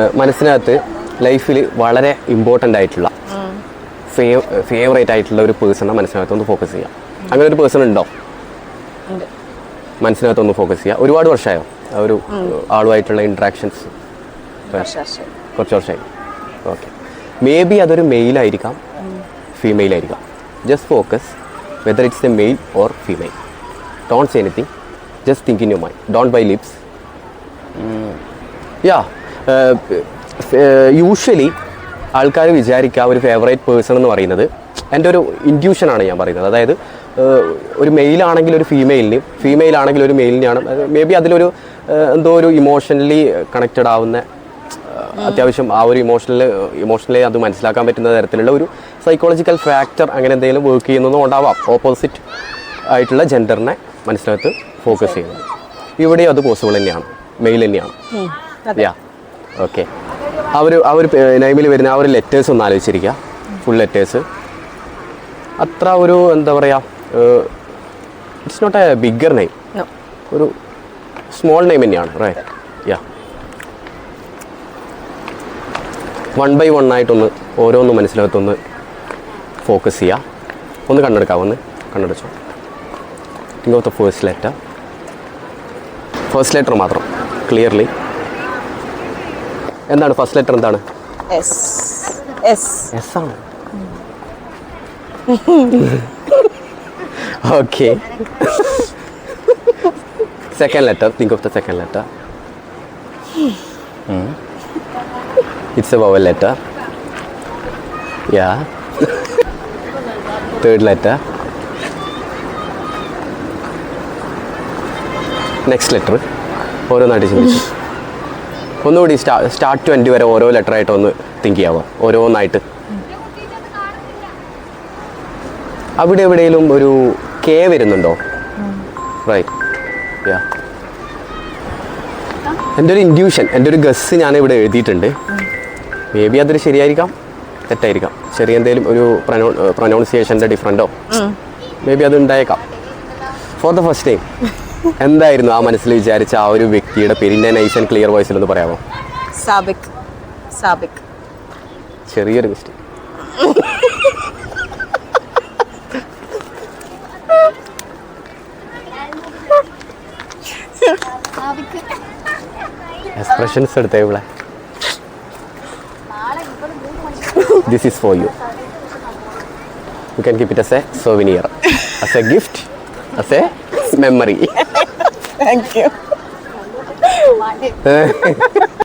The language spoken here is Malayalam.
മനസ്സിനകത്ത് ലൈഫിൽ വളരെ ഇമ്പോർട്ടൻ്റ് ആയിട്ടുള്ള ഫേവറേറ്റ് ആയിട്ടുള്ള ഒരു പേഴ്സണെ മനസ്സിനകത്തൊന്ന് ഫോക്കസ് ചെയ്യാം. അങ്ങനെ ഒരു പേഴ്സൺ ഉണ്ടോ? മനസ്സിനകത്തൊന്ന് ഫോക്കസ് ചെയ്യുക. ഒരുപാട് വർഷമായോ ആ ഒരു ആളുമായിട്ടുള്ള ഇൻട്രാക്ഷൻസ്? കുറച്ച് വർഷമായി. ഓക്കെ, മേ ബി അതൊരു മെയിലായിരിക്കാം, ഫീമെയിൽ ആയിരിക്കാം. Just focus whether it's a male or female. Don't say anything, just think in your mind, don't by lips. Usually ആൾക്കാർ വിചാരിക്കുക ഒരു ഫേവറേറ്റ് പേഴ്സൺ എന്ന് പറയുന്നത്, എൻ്റെ ഒരു ഇൻറ്റ്യൂഷനാണ് ഞാൻ പറയുന്നത്. അതായത് ഒരു മെയിലാണെങ്കിൽ ഒരു ഫീമെയിൽ ആണെങ്കിൽ ഒരു മെയിലിനെയാണ്. മേ ബി അതിലൊരു എന്തോ ഒരു ഇമോഷണലി കണക്റ്റഡ് ആവുന്ന, അത്യാവശ്യം ആ ഒരു ഇമോഷണലി അത് മനസ്സിലാക്കാൻ പറ്റുന്ന തരത്തിലുള്ള ഒരു സൈക്കോളജിക്കൽ ഫാക്ടർ അങ്ങനെ എന്തെങ്കിലും വർക്ക് ചെയ്യുന്നതും ഉണ്ടാവാം. ഓപ്പോസിറ്റ് ആയിട്ടുള്ള ജെൻഡറിനെ മനസ്സിനകത്ത് ഫോക്കസ് ചെയ്യുന്നത്. ഇവിടെയും അത് പോസിബിൾ തന്നെയാണ്, മെയിൽ തന്നെയാണ്. യാ, ഓക്കെ. ആ ഒരു നെയിമിൽ വരുന്ന ആ ഒരു ലെറ്റേഴ്സ് ഒന്ന് ആലോചിച്ചിരിക്കുക. ഫുൾ ലെറ്റേഴ്സ് അത്ര ഒരു എന്താ പറയുക, it's not a bigger name, ഒരു സ്മോൾ നെയിം തന്നെയാണ്. റൈറ്റ്? യാ. 1 by 1 ആയിട്ടൊന്ന് ഓരോന്ന് മനസ്സിലകത്തൊന്ന് ഫോക്കസ് ചെയ്യുക. ഒന്ന് കണ്ണെടുക്കാം, ഒന്ന് കണ്ണെടുച്ചോ. Think of the first letter മാത്രം ക്ലിയർലി. എന്താണ് ഫസ്റ്റ് ലെറ്റർ? എന്താണ്? എസ് ആണ്. Okay. Second letter, think of the second letter. It's a vowel letter. Yeah. Third letter. Next letter. ഓരോന്നായിട്ട് ചിന്തിച്ചു. ഒന്നുകൂടി സ്റ്റാർട്ട് ടു എൻഡ് വരെ ഓരോ ലെറ്റർ ആയിട്ട് ഒന്ന് തിങ്ക് ചെയ്യാവോ? ഓരോന്നായിട്ട്. അവിടെ എവിടെയെങ്കിലും ഒരു കെ വരുന്നുണ്ടോ? റൈറ്റ്? യാ. എൻ്റെ ഒരു ഇൻഡ്യൂഷൻ, എൻ്റെ ഒരു ഗസ് ഞാൻ ഇവിടെ എഴുതിയിട്ടുണ്ട്. മേ ബി അതൊരു ശരിയായിരിക്കാം, തെറ്റായിരിക്കാം. ചെറിയ എന്തെങ്കിലും ഒരു പ്രൊനൗൺസിയേഷൻ്റെ ഡിഫറൻറ്റോ മേ ബി അത് ഉണ്ടായേക്കാം. ഫോർ ദ ഫസ്റ്റ് ടൈം എന്തായിരുന്നു ആ മനസ്സിൽ വിചാരിച്ച ആ ഒരു വ്യക്തിയുടെ പേര്? ഞാൻ നൈസ് ആൻഡ് ക്ലിയർ വോയിസിൽ ഒന്ന് പറയാമോ? സാബിക്. ചെറിയൊരു മിസ്റ്റേക്ക്. എക്സ്പ്രഷൻസ് എടുത്തേ ഇവിടെ. This is for you. You can keep it as a souvenir, as a gift, as a memory. Thank you.